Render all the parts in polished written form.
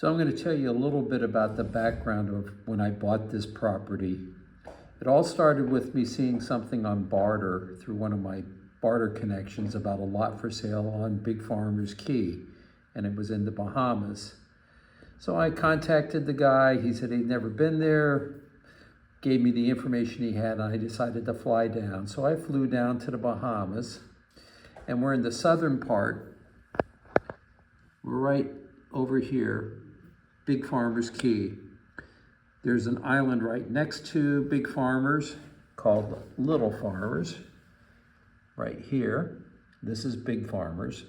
So I'm going to tell you a little bit about the background of when I bought this property. It all started with me seeing something on barter through one of my barter connections about a lot for sale on Big Farmer's Key, and it was in the Bahamas. So I contacted the guy. He said he'd never been there, gave me the information he had, and I decided to fly down. So I flew down to the Bahamas, and we're in the southern part. We're right over here, Big Farmer's Key. There's an island right next to Big Farmer's called Little Farmer's, right here. This is Big Farmer's.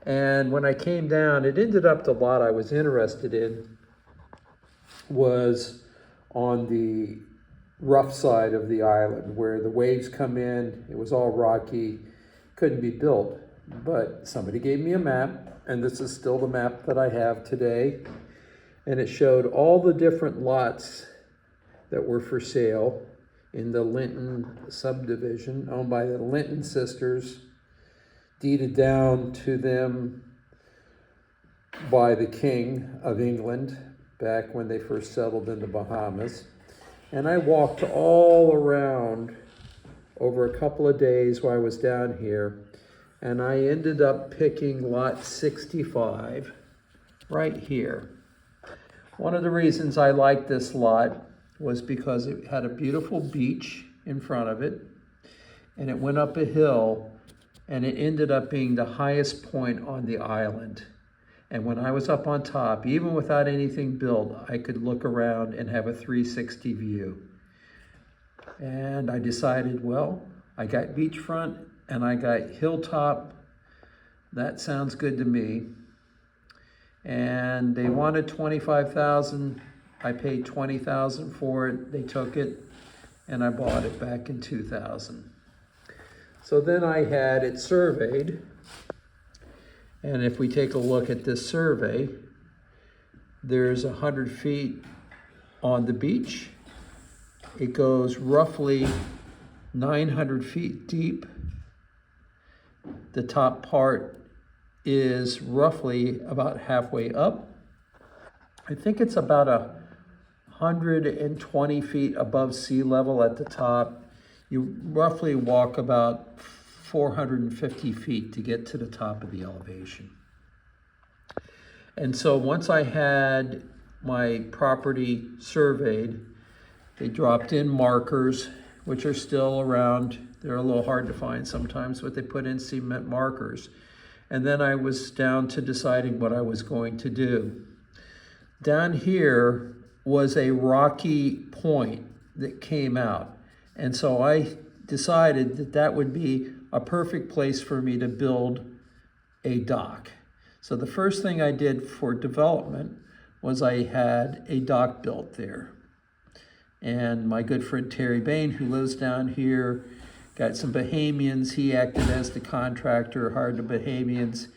And when I came down, it ended up the lot I was interested in was on the rough side of the island where the waves come in. It was all rocky, couldn't be built. But somebody gave me a map, and this is still the map that I have today. And it showed all the different lots that were for sale in the Linton subdivision, owned by the Linton sisters, deeded down to them by the King of England back when they first settled in the Bahamas. And I walked all around over a couple of days while I was down here, and I ended up picking lot 65 right here. One of the reasons I liked this lot was because it had a beautiful beach in front of it, and it went up a hill, and it ended up being the highest point on the island. And when I was up on top, even without anything built, I could look around and have a 360 view. And I decided, well, I got beachfront and I got hilltop. That sounds good to me. And they wanted $25,000. I paid $20,000 for it. They took it, and I bought it back in 2000. So then I had it surveyed. And if we take a look at this survey, there's 100 feet on the beach. It goes roughly 900 feet deep. The top part is roughly about halfway up. I think it's about 120 feet above sea level at the top. You roughly walk about 450 feet to get to the top of the elevation. And so once I had my property surveyed, they dropped in markers, which are still around. They're a little hard to find sometimes, but they put in cement markers. And then I was down to deciding what I was going to do. Down here was a rocky point that came out. And so I decided that that would be a perfect place for me to build a dock. So the first thing I did for development was I had a dock built there. And my good friend Terry Bain, who lives down here, got some Bahamians. He acted as the contractor, hired the Bahamians,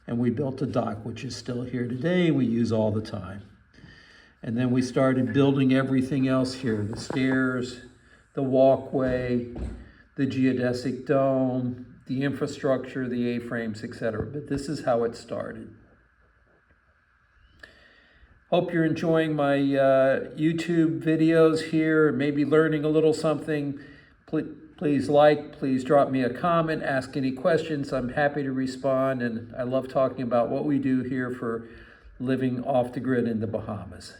and we built a dock, which is still here today. We use all the time. And then we started building everything else here, the stairs, the walkway, the geodesic dome, the infrastructure, the A-frames, etc. But this is how it started. Hope you're enjoying my YouTube videos here, maybe learning a little something. Please like, please drop me a comment, ask any questions. I'm happy to respond, and I love talking about what we do here for living off the grid in the Bahamas.